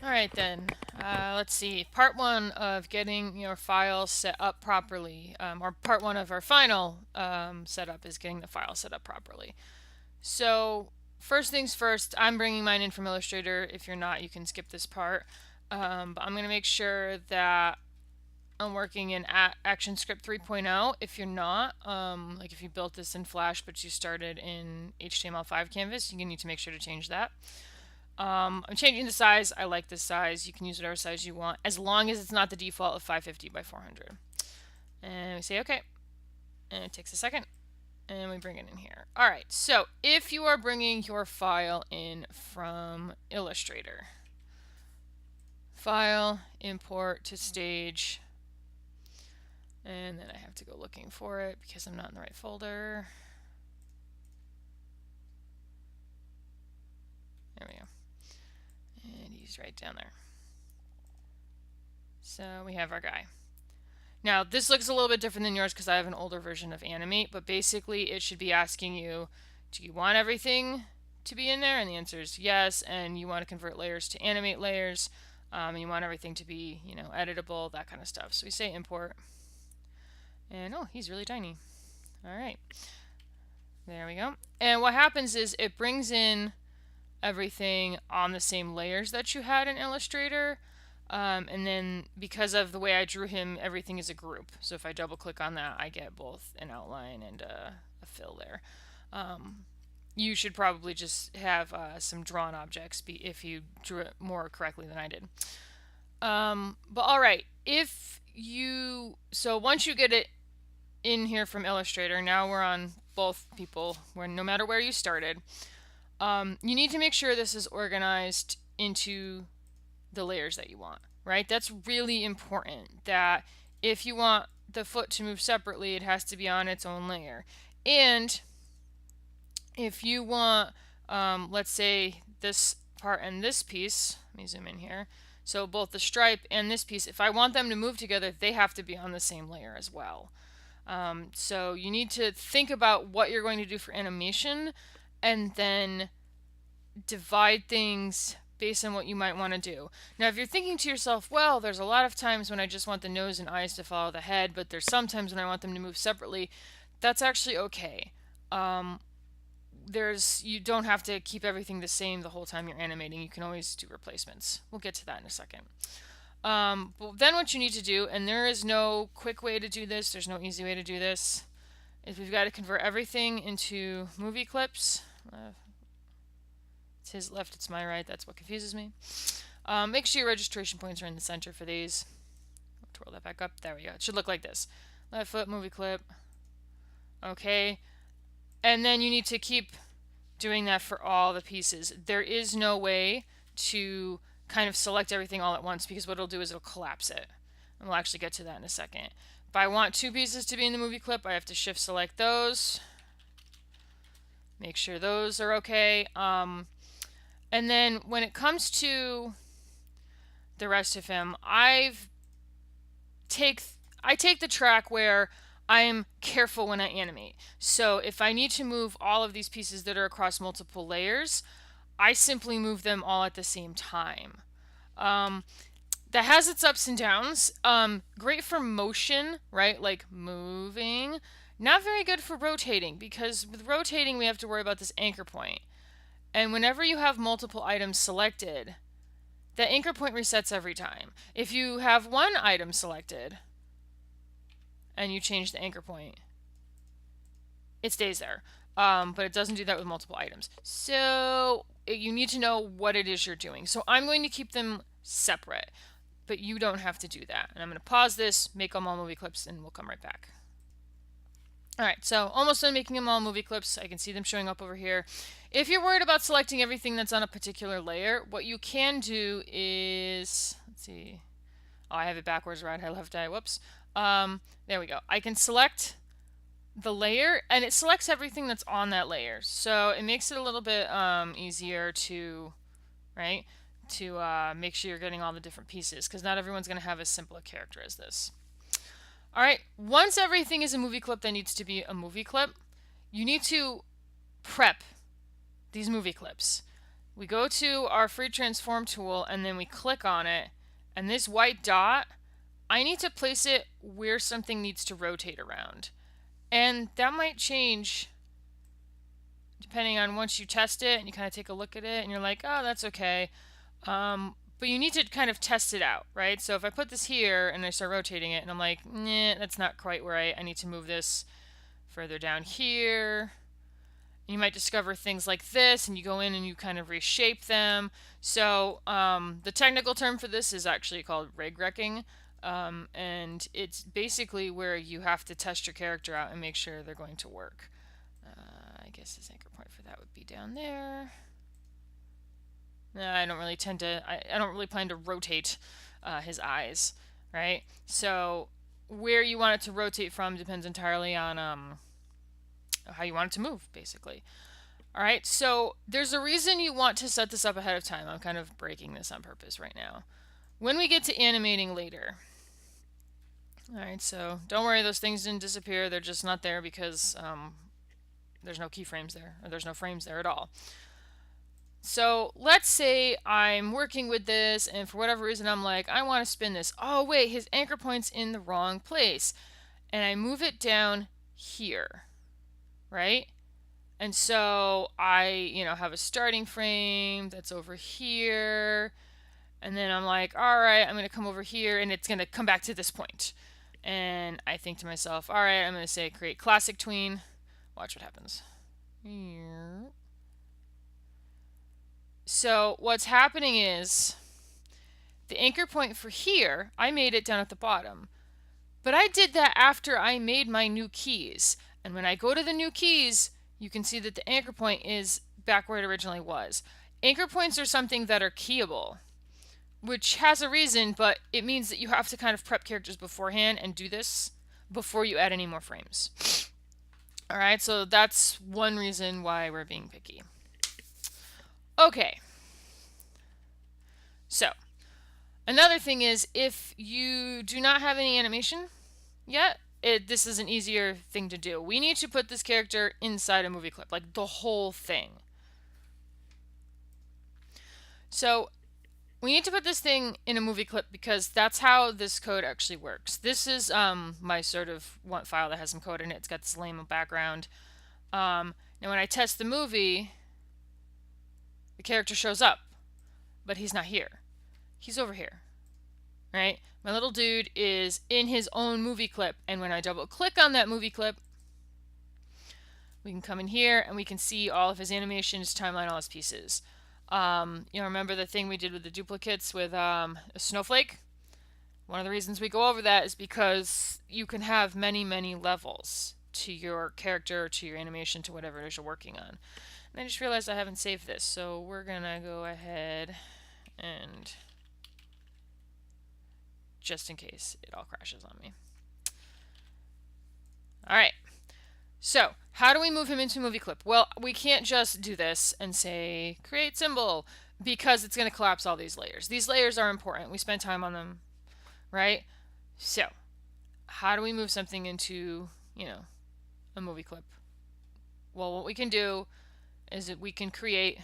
All right then, let's see. Part one of getting your file set up properly, or part one of our final setup is getting the file set up properly. So first things first, I'm bringing mine in from Illustrator. If you're not, you can skip this part. But I'm going to make sure that I'm working in ActionScript 3.0. If you're not, like if you built this in Flash but you started in HTML5 canvas, you need to make sure to change that. I'm changing the size. I like this size. You can use whatever size you want, as long as it's not the default of 550 by 400. And we say OK. And it takes a second. And we bring it in here. All right, so if you are bringing your file in from Illustrator, File, Import to Stage, and then I have to go looking for it because I'm not in the right folder. There we go. And he's right down there. So we have our guy. Now, this looks a little bit different than yours because I have an older version of Animate, but basically it should be asking you, do you want everything to be in there? And the answer is yes, and you want to convert layers to animate layers, and you want everything to be, editable, that kind of stuff. So we say import, and oh, he's really tiny. All right, there we go. And what happens is it brings in everything on the same layers that you had in Illustrator. And then because of the way I drew him, everything is a group. So if I double click on that, I get both an outline and a fill there. You should probably just have some drawn objects if you drew it more correctly than I did. But all right, so once you get it in here from Illustrator, now we're on both people, where no matter where you started, you need to make sure this is organized into the layers that you want, right? That's really important, that if you want the foot to move separately, it has to be on its own layer. And if you want, let's say this part and this piece, let me zoom in here. So both the stripe and this piece, if I want them to move together, they have to be on the same layer as well. So you need to think about what you're going to do for animation and then divide things based on what you might want to do. Now, if you're thinking to yourself, well, there's a lot of times when I just want the nose and eyes to follow the head, but there's sometimes when I want them to move separately, that's actually okay. You don't have to keep everything the same the whole time you're animating. You can always do replacements. We'll get to that in a second. But then what you need to do, and there is no quick way to do this, there's no easy way to do this, is we've got to convert everything into movie clips. It's his left, it's my right. That's what confuses me. Make sure your registration points are in the center for these. Twirl that back up. There we go. It should look like this. Left foot, movie clip. Okay. And then you need to keep doing that for all the pieces. There is no way to kind of select everything all at once, because what it'll do is it'll collapse it. And we'll actually get to that in a second. If I want two pieces to be in the movie clip, I have to shift select those. Make sure those are okay. And then when it comes to the rest of him, I take the track where I'm careful when I animate. So if I need to move all of these pieces that are across multiple layers, I simply move them all at the same time. That has its ups and downs. Great for motion, right? Like moving. Not very good for rotating, because with rotating we have to worry about this anchor point. And whenever you have multiple items selected, the anchor point resets every time. If you have one item selected and you change the anchor point, it stays there. But it doesn't do that with multiple items. So you need to know what it is you're doing. So I'm going to keep them separate, but you don't have to do that. And I'm going to pause this, make them all movie clips, and we'll come right back. Alright, so almost done making them all movie clips. I can see them showing up over here. If you're worried about selecting everything that's on a particular layer, what you can do is, let's see, oh, I have it backwards, right eye, left eye, whoops. There we go. I can select the layer, and it selects everything that's on that layer. So it makes it a little bit easier to, right, to make sure you're getting all the different pieces, because not everyone's going to have as simple a character as this. Alright, once everything is a movie clip that needs to be a movie clip, you need to prep these movie clips. we go to our free transform tool and then we click on it, and this white dot, I need to place it where something needs to rotate around. And that might change depending on once you test it and you kind of take a look at it and you're like, oh, that's okay. But you need to kind of test it out, right? So if I put this here and I start rotating it and I'm like, nah, that's not quite where I need to move this further down here. And you might discover things like this and you go in and you kind of reshape them. So the technical term for this is actually called rig wrecking. And it's basically where you have to test your character out and make sure they're going to work. I guess his anchor point for that would be down there. I don't really tend to, I don't really plan to rotate his eyes, right? So where you want it to rotate from depends entirely on how you want it to move, basically. All right, so there's a reason you want to set this up ahead of time. I'm kind of breaking this on purpose right now. When we get to animating later, all right, so don't worry, those things didn't disappear. They're just not there because there's no keyframes there, or there's no frames there at all. So let's say I'm working with this and for whatever reason I'm like, I want to spin this. Oh wait, his anchor point's in the wrong place. And I move it down here, right? And so I, have a starting frame that's over here. And then I'm like, all right, I'm going to come over here and it's going to come back to this point. And I think to myself, all right, I'm going to say create classic tween. Watch what happens. Here. So what's happening is the anchor point for here, I made it down at the bottom. But I did that after I made my new keys. And when I go to the new keys, you can see that the anchor point is back where it originally was. Anchor points are something that are keyable, which has a reason, but it means that you have to kind of prep characters beforehand and do this before you add any more frames. All right, so that's one reason why we're being picky. Okay. So, another thing is if you do not have any animation yet, this is an easier thing to do. We need to put this character inside a movie clip, like the whole thing. So, we need to put this thing in a movie clip because that's how this code actually works. This is my sort of one file that has some code in it. It's got this lame background. Now when I test the movie, the character shows up, but he's not here. He's over here, right? My little dude is in his own movie clip, and when I double click on that movie clip, we can come in here and we can see all of his animation, his timeline, all his pieces. Remember the thing we did with the duplicates with a snowflake? One of the reasons we go over that is because you can have many, many levels to your character, to your animation, to whatever it is you're working on. And I just realized I haven't saved this, so we're gonna go ahead and just in case it all crashes on me. Alright, so how do we move him into a movie clip? Well, we can't just do this and say create symbol because it's going to collapse all these layers. These layers are important. We spend time on them, right? So how do we move something into, a movie clip? Well, what we can do is that we can create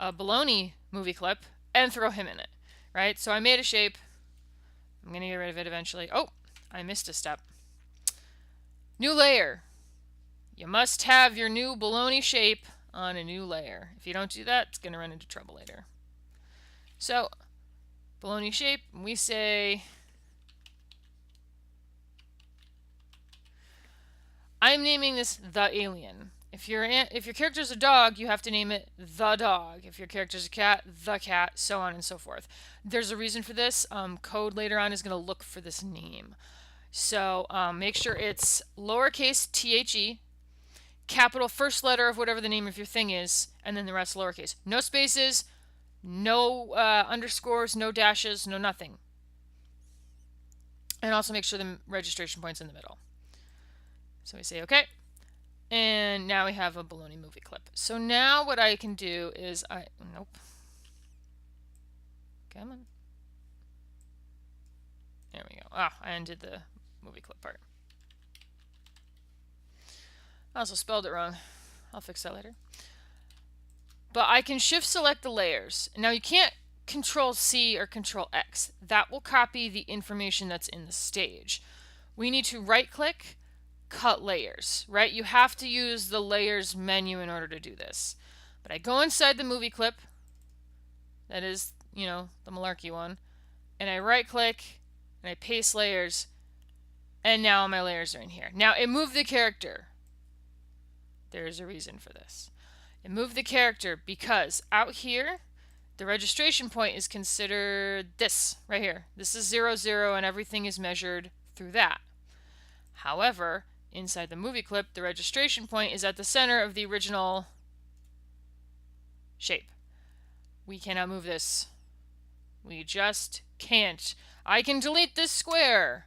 a baloney movie clip and throw him in it, right? So I made a shape. I'm going to get rid of it eventually. Oh, I missed a step. New layer. You must have your new baloney shape on a new layer. If you don't do that, it's going to run into trouble later. So, baloney shape, we say I'm naming this the alien. If your character's a dog, you have to name it the dog. If your character's a cat, the cat, so on and so forth. There's a reason for this. Code later on is going to look for this name. So make sure it's lowercase the, capital first letter of whatever the name of your thing is, and then the rest lowercase. No spaces, no underscores, no dashes, no nothing. And also make sure the registration point's in the middle. So we say okay. And now we have a baloney movie clip. So now what I can do is nope. Come on. There we go. Ah, I undid the movie clip part. I also spelled it wrong. I'll fix that later. but I can shift select the layers. Now you can't Control C or Control X. That will copy the information that's in the stage. We need to right click, cut layers, right? You have to use the layers menu in order to do this. But I go inside the movie clip, that is, you know, the malarkey one, and I right click and I paste layers, and now my layers are in here. Now it moved the character. There's a reason for this. It moved the character because out here, the registration point is considered this right here. This is 0, 0, and everything is measured through that. However, inside the movie clip, the registration point is at the center of the original shape. We cannot move this. We just can't. I can delete this square,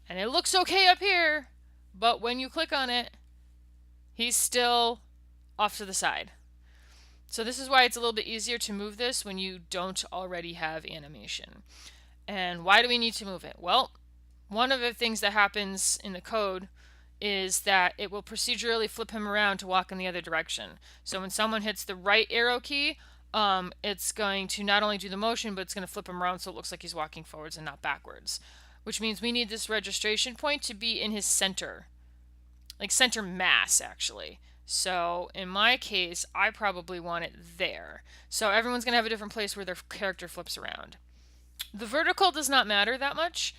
and it looks okay up here, but when you click on it, he's still off to the side. So this is why it's a little bit easier to move this when you don't already have animation. And why do we need to move it? Well, one of the things that happens in the code is that it will procedurally flip him around to walk in the other direction. So when someone hits the right arrow key, it's going to not only do the motion, but it's going to flip him around so it looks like he's walking forwards and not backwards. Which means we need this registration point to be in his center. Like center mass, actually. So in my case, I probably want it there. So everyone's going to have a different place where their character flips around. The vertical does not matter that much.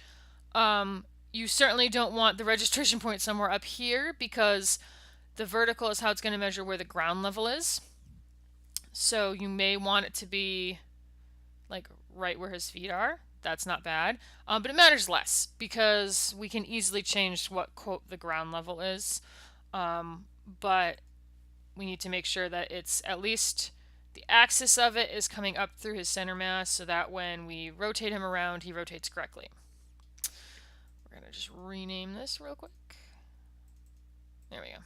You certainly don't want the registration point somewhere up here because the vertical is how it's going to measure where the ground level is. So you may want it to be like right where his feet are. That's not bad. But it matters less because we can easily change what, quote, the ground level is. But we need to make sure that it's at least the axis of it is coming up through his center mass so that when we rotate him around, he rotates correctly. We're going to just rename this real quick. There we go.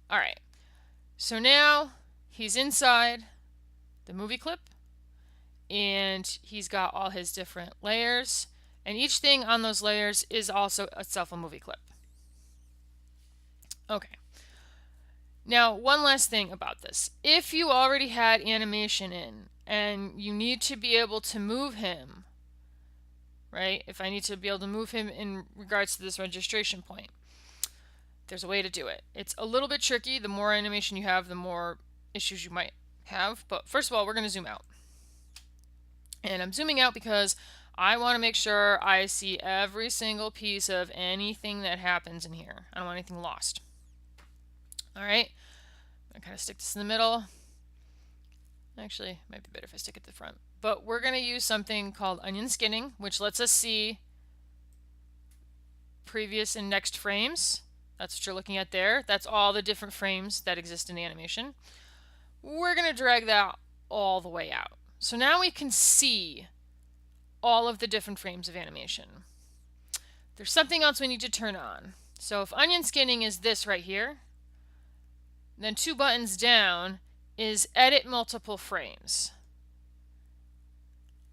All right. So now he's inside the movie clip and he's got all his different layers, and each thing on those layers is also itself a movie clip. Okay. Now, one last thing about this. If you already had animation in and you need to be able to move him, right? If I need to be able to move him in regards to this registration point, there's a way to do it. It's a little bit tricky. The more animation you have, the more issues you might have. But first of all, we're going to zoom out. And I'm zooming out because I want to make sure I see every single piece of anything that happens in here. I don't want anything lost. All right. I'm going to kind of stick this in the middle. Actually, it might be better if I stick it to the front. But we're going to use something called onion skinning, which lets us see previous and next frames. That's what you're looking at there. That's all the different frames that exist in the animation. We're going to drag that all the way out. So now we can see all of the different frames of animation. There's something else we need to turn on. So if onion skinning is this right here, then 2 buttons down is edit multiple frames.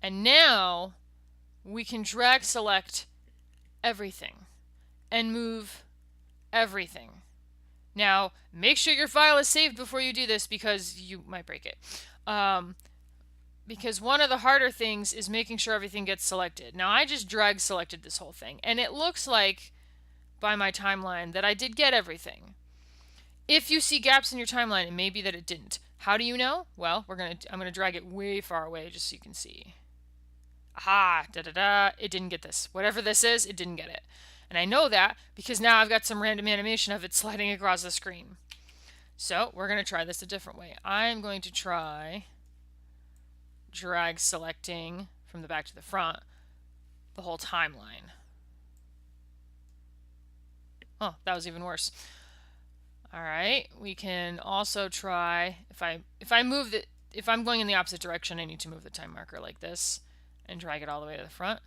And now we can drag select everything and move everything. Now, make sure your file is saved before you do this because you might break it. Because one of the harder things is making sure everything gets selected. Now, I just drag selected this whole thing, and it looks like by my timeline that I did get everything. If you see gaps in your timeline, it may be that it didn't. How do you know? Well, I'm gonna drag it way far away just so you can see. Aha, it didn't get this. Whatever this is, it didn't get it. And I know that because now I've got some random animation of it sliding across the screen. So we're gonna try this a different way. I'm going to try drag selecting from the back to the front the whole timeline. Oh, that was even worse. All right, we can also try if I'm going in the opposite direction, I need to move the time marker like this and drag it all the way to the front.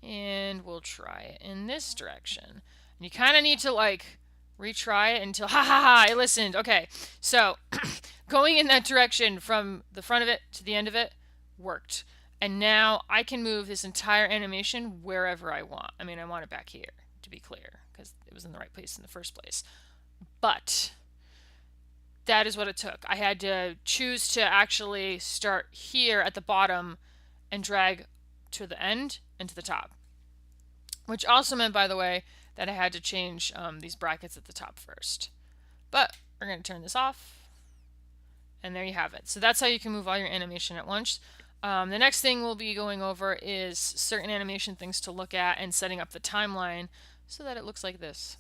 And we'll try it in this direction. And you kind of need to like retry it until I listened. Okay, so going in that direction from the front of it to the end of it worked. And now I can move this entire animation wherever I want. I mean, I want it back here to be clear because it was in the right place in the first place. But that is what it took. I had to choose to actually start here at the bottom and drag to the end and to the top. Which also meant, by the way, that I had to change these brackets at the top first. But we're going to turn this off. And there you have it. So that's how you can move all your animation at once. The next thing we'll be going over is certain animation things to look at and setting up the timeline so that it looks like this.